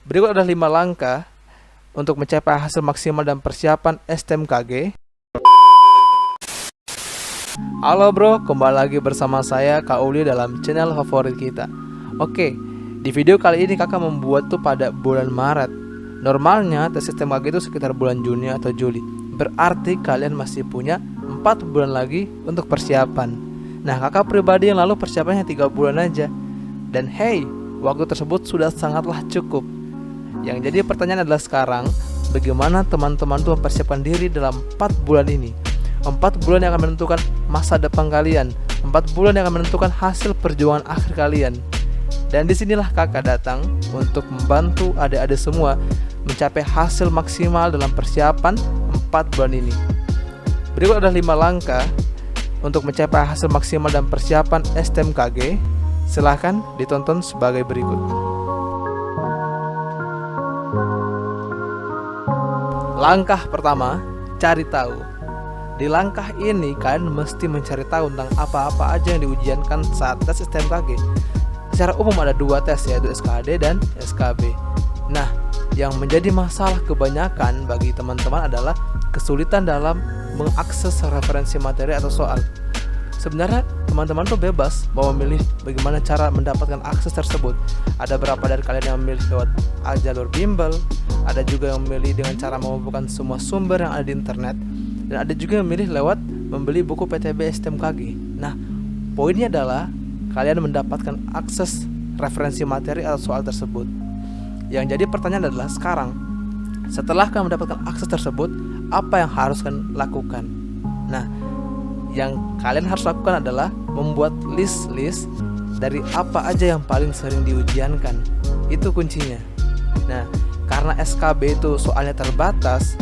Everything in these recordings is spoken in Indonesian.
Berikut adalah 5 langkah untuk mencapai hasil maksimal dan persiapan STMKG. Halo bro, kembali lagi bersama saya Kak Uli dalam channel favorit kita. Oke, di video kali ini kakak membuat tuh pada bulan Maret. Normalnya tes STMKG itu sekitar bulan Juni atau Juli. Berarti kalian masih punya 4 bulan lagi untuk persiapan. Nah, kakak pribadi yang lalu persiapannya 3 bulan aja. Dan hey, waktu tersebut sudah sangatlah cukup. Yang jadi pertanyaan adalah sekarang, bagaimana teman-teman tuh mempersiapkan diri dalam 4 bulan ini? 4 bulan yang akan menentukan masa depan kalian, 4 bulan yang akan menentukan hasil perjuangan akhir kalian. Dan disinilah kakak datang untuk membantu adik-adik semua mencapai hasil maksimal dalam persiapan 4 bulan ini. Berikut adalah 5 langkah untuk mencapai hasil maksimal dan persiapan STMKG. Silahkan ditonton sebagai berikut. Langkah pertama, cari tahu. Di langkah ini kalian mesti mencari tahu tentang apa-apa aja yang diujiankan saat tes STMKG. Secara umum ada 2 tes, yaitu SKD dan SKB. Nah, yang menjadi masalah kebanyakan bagi teman-teman adalah kesulitan dalam mengakses referensi materi atau soal. Sebenarnya teman-teman tuh bebas mau memilih bagaimana cara mendapatkan akses tersebut. Ada beberapa dari kalian yang memilih lewat jalur bimbel, ada juga yang memilih dengan cara mengumpulkan semua sumber yang ada di internet, dan ada juga yang memilih lewat membeli buku PTB STMKG. Nah, poinnya adalah kalian mendapatkan akses referensi materi atau soal tersebut. Yang jadi pertanyaan adalah sekarang, setelah kalian mendapatkan akses tersebut, apa yang harus kalian lakukan? Nah, yang kalian harus lakukan adalah membuat list dari apa aja yang paling sering diujiankan. Itu kuncinya. Nah, karena SKB itu soalnya terbatas,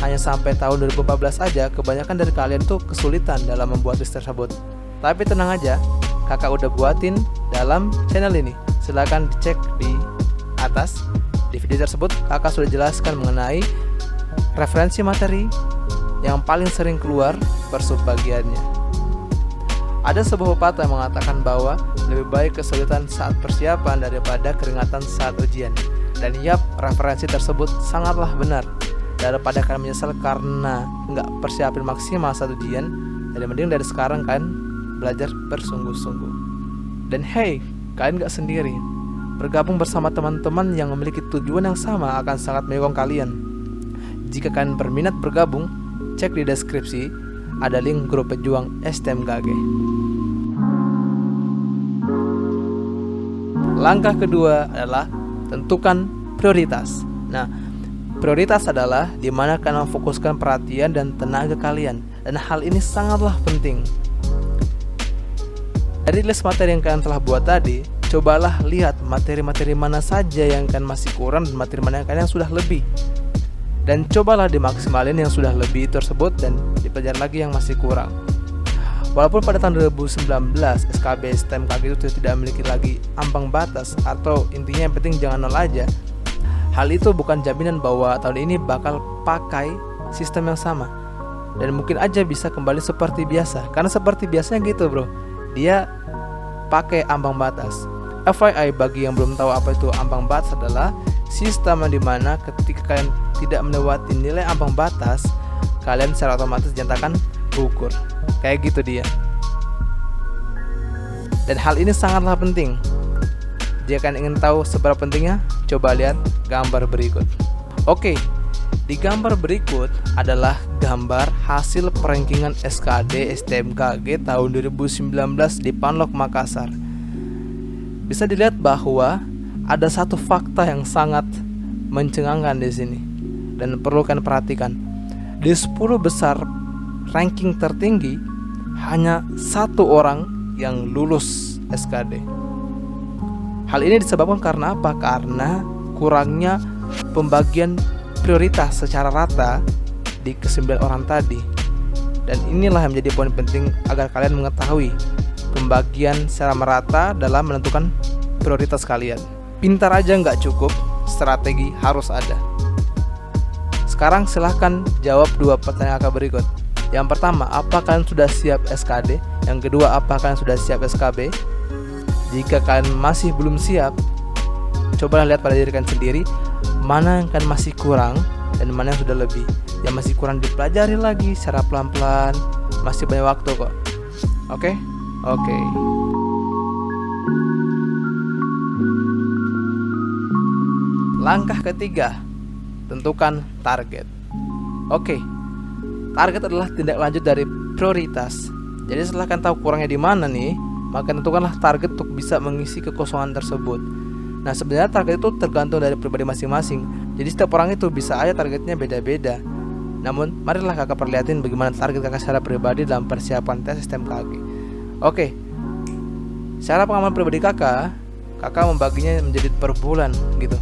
hanya sampai tahun 2014 aja, kebanyakan dari kalian tuh kesulitan dalam membuat list tersebut. Tapi tenang aja, kakak udah buatin dalam channel ini. Silahkan dicek di atas. Di video tersebut kakak sudah jelaskan mengenai referensi materi yang paling sering keluar per subbagiannya. Ada sebuah pepatah yang mengatakan bahwa lebih baik kesulitan saat persiapan daripada keringatan saat ujian. Dan yap, referensi tersebut sangatlah benar. Daripada kalian menyesal karena nggak persiapin maksimal saat ujian, jadi mending dari sekarang kan belajar bersungguh-sungguh. Dan hey, kalian nggak sendiri. Bergabung bersama teman-teman yang memiliki tujuan yang sama akan sangat menyokong kalian. Jika kalian berminat bergabung, cek di deskripsi, ada link grup pejuang STMKG. Langkah kedua adalah tentukan prioritas. Nah, prioritas adalah di mana kalian memfokuskan perhatian dan tenaga kalian, dan hal ini sangatlah penting. Dari list materi yang kalian telah buat tadi, cobalah lihat materi-materi mana saja yang kalian masih kurang dan materi mana yang kalian sudah lebih. Dan cobalah dimaksimalin yang sudah lebih tersebut dan dipelajari lagi yang masih kurang. Walaupun pada tahun 2019 SKB STMKG itu tidak memiliki lagi ambang batas, atau intinya yang penting jangan nol aja, hal itu bukan jaminan bahwa tahun ini bakal pakai sistem yang sama. Dan mungkin aja bisa kembali seperti biasa. Karena seperti biasanya gitu bro, dia pakai ambang batas. FYI bagi yang belum tahu apa itu ambang batas, adalah sistem yang dimana ketika kalian tidak melewati nilai ambang batas, kalian secara otomatis dinyatakan gugur. Kayak gitu dia. Dan hal ini sangatlah penting. Jika kalian ingin tahu seberapa pentingnya, coba lihat gambar berikut. Oke, di gambar berikut adalah gambar hasil perankingan SKD STMKG tahun 2019 di Panlok Makassar. Bisa dilihat bahwa ada satu fakta yang sangat mencengangkan di sini dan perlu kalian perhatikan. Di 10 besar ranking tertinggi, hanya 1 orang yang lulus SKD. Hal ini disebabkan karena apa? Karena kurangnya pembagian prioritas secara rata di ke-9 orang tadi. Dan inilah yang menjadi poin penting agar kalian mengetahui pembagian secara merata dalam menentukan prioritas kalian. Pintar aja nggak cukup, strategi harus ada. Sekarang silahkan jawab 2 pertanyaan kakak berikut. Yang pertama, apa kalian sudah siap SKD? Yang kedua, apa kalian sudah siap SKB? Jika kalian masih belum siap, cobalah lihat pada diri kalian sendiri, mana yang kan masih kurang dan mana yang sudah lebih. Yang masih kurang dipelajari lagi secara pelan-pelan, masih banyak waktu kok. Oke. Langkah ketiga, tentukan target. Oke, target adalah tindak lanjut dari prioritas. Jadi setelah kalian tahu kurangnya di mana nih, maka tentukanlah target untuk bisa mengisi kekosongan tersebut. Nah, sebenarnya target itu tergantung dari pribadi masing-masing. Jadi setiap orang itu bisa aja targetnya beda-beda. Namun, marilah kakak perlihatin bagaimana target kakak secara pribadi dalam persiapan tes STMKG. Oke, secara pengalaman pribadi kakak membaginya menjadi per bulan gitu.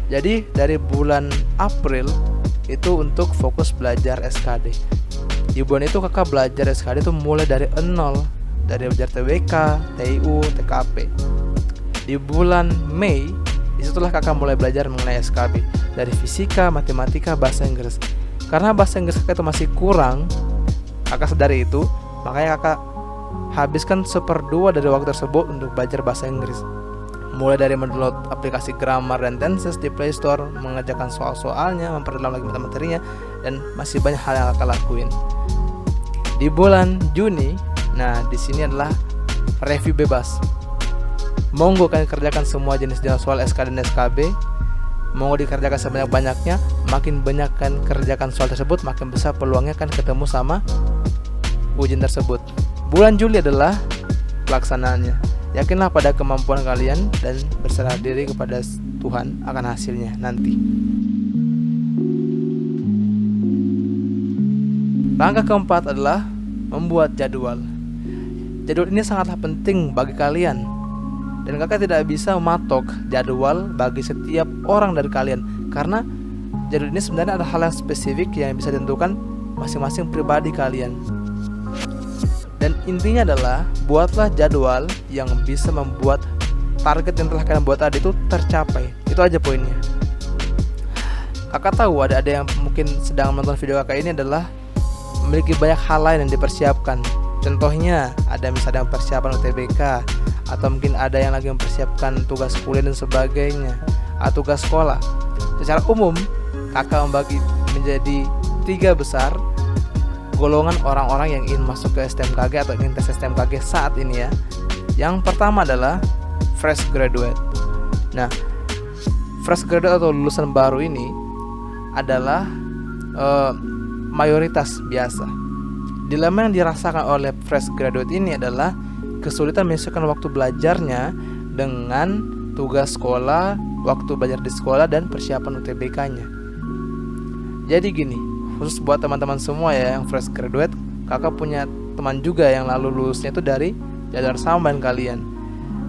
Jadi dari bulan April itu untuk fokus belajar SKD. Di bulan itu kakak belajar SKD itu mulai dari nol, dari belajar TWK, TIU, TKP. Di bulan Mei disitulah kakak mulai belajar mengenai SKB, dari fisika, matematika, bahasa Inggris. Karena bahasa Inggris kakak itu masih kurang, kakak sadari itu, makanya kakak habiskan 1/2 dari waktu tersebut untuk belajar bahasa Inggris. Mulai dari mendownload aplikasi grammar dan tenses di Play Store, mengerjakan soal-soalnya, memperdalam lagi materinya, dan masih banyak hal yang kakak lakuin. Di bulan Juni, nah di sini adalah review bebas. Monggo kalian kerjakan semua jenis-jenis soal SK dan SKB. Monggo dikerjakan sebanyak-banyaknya. Makin banyak kan kerjakan soal tersebut, makin besar peluangnya kan ketemu sama ujian tersebut. Bulan Juli adalah pelaksanaannya. Yakinlah pada kemampuan kalian dan berserah diri kepada Tuhan akan hasilnya nanti. Langkah keempat adalah membuat jadwal. Jadwal ini sangatlah penting bagi kalian, dan kakak tidak bisa mematok jadwal bagi setiap orang dari kalian, karena jadwal ini sebenarnya ada hal yang spesifik yang bisa ditentukan masing-masing pribadi kalian. Dan intinya adalah buatlah jadwal yang bisa membuat target yang telah kalian buat tadi itu tercapai. Itu aja poinnya. Kakak tahu ada yang mungkin sedang menonton video kakak ini adalah memiliki banyak hal lain yang dipersiapkan. Contohnya ada misalnya persiapan UTBK, atau mungkin ada yang lagi mempersiapkan tugas kuliah dan sebagainya, atau tugas sekolah. Secara umum kakak membagi menjadi 3 besar golongan orang-orang yang ingin masuk ke STMKG atau ingin tes STMKG saat ini ya. Yang pertama adalah fresh graduate. Nah, fresh graduate atau lulusan baru ini adalah mayoritas biasa. Dilema yang dirasakan oleh fresh graduate ini adalah kesulitan menyesuaikan waktu belajarnya dengan tugas sekolah, waktu belajar di sekolah, dan persiapan UTBK-nya. Jadi gini, khusus buat teman-teman semua ya yang fresh graduate, kakak punya teman juga yang lalu lulusnya itu dari jalur sama dengan kalian,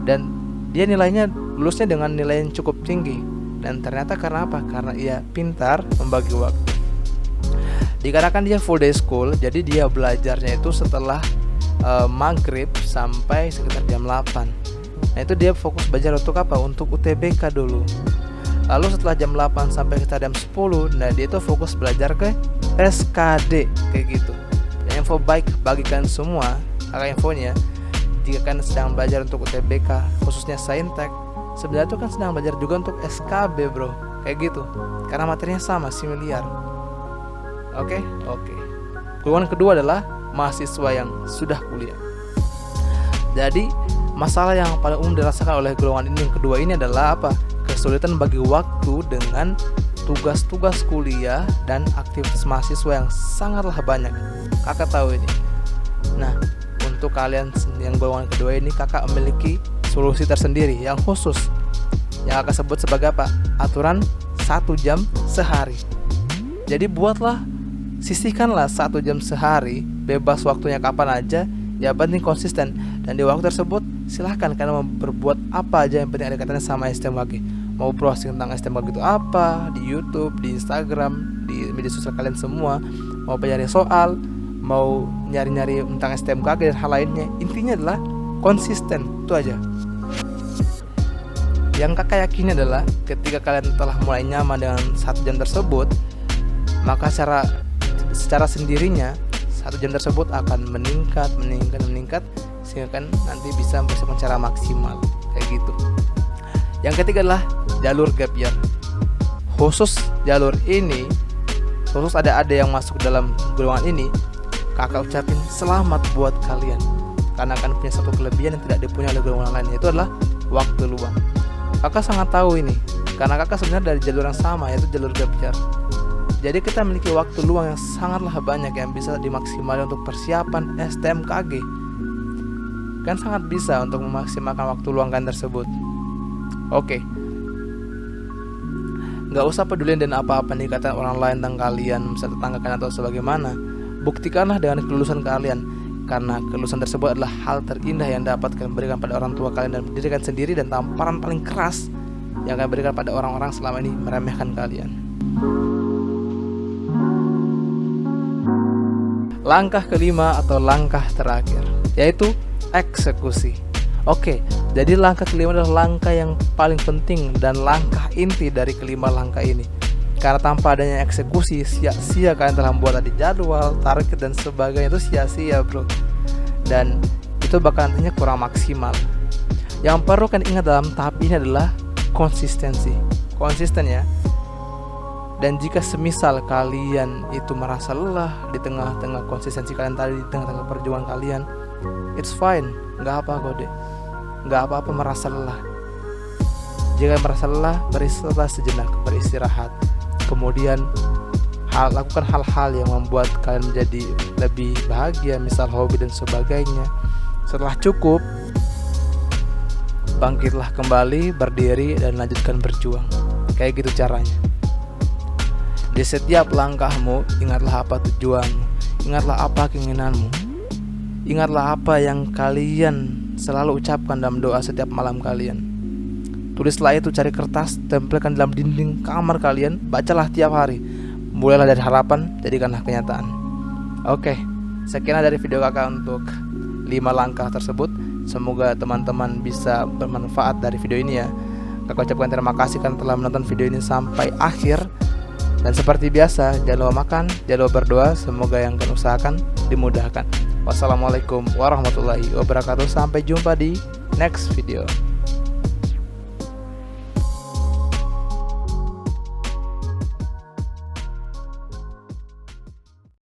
dan dia nilainya lulusnya dengan nilai yang cukup tinggi. Dan ternyata karena apa? Karena ia pintar membagi waktu. Dikarenakan dia full day school, jadi dia belajarnya itu setelah maghrib sampai sekitar jam 8. Nah itu dia fokus belajar untuk apa? Untuk UTBK dulu. Lalu setelah jam 8 sampai sekitar jam 10, nah dia itu fokus belajar ke SKD kayak gitu. Dan info baik bagi kalian semua, kakak infonya, jika kalian sedang belajar untuk UTBK, khususnya Saintek, sebenarnya itu kan sedang belajar juga untuk SKB bro, kayak gitu. Karena materinya sama, similar. Oke. Golongan kedua adalah mahasiswa yang sudah kuliah. Jadi masalah yang paling umum dirasakan oleh golongan ini yang kedua ini adalah apa? Kesulitan bagi waktu dengan tugas-tugas kuliah dan aktivitas mahasiswa yang sangatlah banyak. Kakak tahu ini. Nah, untuk kalian yang golongan kedua ini, kakak memiliki solusi tersendiri yang khusus, yang kakak sebut sebagai apa? Aturan 1 jam sehari. Jadi sisihkanlah 1 jam sehari, bebas waktunya kapan aja, ya penting konsisten. Dan di waktu tersebut silahkan kalian berbuat apa aja yang penting ada kaitannya sama STMKG. Mau browsing tentang STMKG itu apa, di YouTube, di Instagram, di media sosial kalian semua. Mau pencari soal, mau nyari-nyari tentang STMKG dan hal lainnya. Intinya adalah konsisten, itu aja. Yang kakak yakini adalah ketika kalian telah mulai nyaman dengan 1 jam tersebut, maka secara sendirinya 1 jam tersebut akan meningkat sehingga kan nanti bisa mempersiapkan secara maksimal kayak gitu. Yang ketiga adalah jalur gap year. Khusus jalur ini, khusus ada yang masuk dalam golongan ini, kakak ucapin selamat buat kalian, karena akan punya satu kelebihan yang tidak dipunyai oleh golongan lain, yaitu adalah waktu luang. Kakak sangat tahu ini, karena kakak sebenarnya dari jalur yang sama, yaitu jalur gap year. Jadi kita memiliki waktu luang yang sangatlah banyak yang bisa dimaksimalkan untuk persiapan STMKG. Kan sangat bisa untuk memaksimalkan waktu luang kalian tersebut. Oke, nggak usah pedulin dan apa-apa nih kata orang lain tentang kalian, misalnya tetangga kalian atau sebagaimana. Buktikanlah dengan kelulusan kalian, karena kelulusan tersebut adalah hal terindah yang dapat kalian berikan pada orang tua kalian dan diri kalian sendiri, dan tamparan paling keras yang kalian berikan pada orang-orang selama ini meremehkan kalian. Langkah kelima atau langkah terakhir, yaitu eksekusi. Oke, jadi langkah kelima adalah langkah yang paling penting dan langkah inti dari kelima langkah ini. Karena tanpa adanya eksekusi, sia-sia kalian telah membuat tadi jadwal, target dan sebagainya, itu sia-sia bro. Dan itu bakal nantinya kurang maksimal. Yang perlu kalian ingat dalam tahap ini adalah konsistensi. Konsisten ya. Dan jika semisal kalian itu merasa lelah di tengah-tengah konsistensi kalian tadi, di tengah-tengah perjuangan kalian, it's fine, nggak apa kode, nggak apa-apa merasa lelah. Jika merasa lelah, beristirahat sejenak, beristirahat. Kemudian lakukan hal-hal yang membuat kalian menjadi lebih bahagia, misal hobi dan sebagainya. Setelah cukup, bangkitlah kembali, berdiri dan lanjutkan berjuang. Kayak gitu caranya. Di setiap langkahmu, ingatlah apa tujuanmu, ingatlah apa keinginanmu, ingatlah apa yang kalian selalu ucapkan dalam doa setiap malam kalian. Tulislah itu, cari kertas, tempelkan dalam dinding kamar kalian, bacalah tiap hari. Mulailah dari harapan, jadikanlah kenyataan. Oke, sekian dari video kakak untuk 5 langkah tersebut. Semoga teman-teman bisa bermanfaat dari video ini ya. Kakak ucapkan terima kasih karena telah menonton video ini sampai akhir. Dan seperti biasa, jangan lupa makan, jangan lupa berdoa, semoga yang kalian usahakan dimudahkan. Wassalamualaikum warahmatullahi wabarakatuh. Sampai jumpa di next video.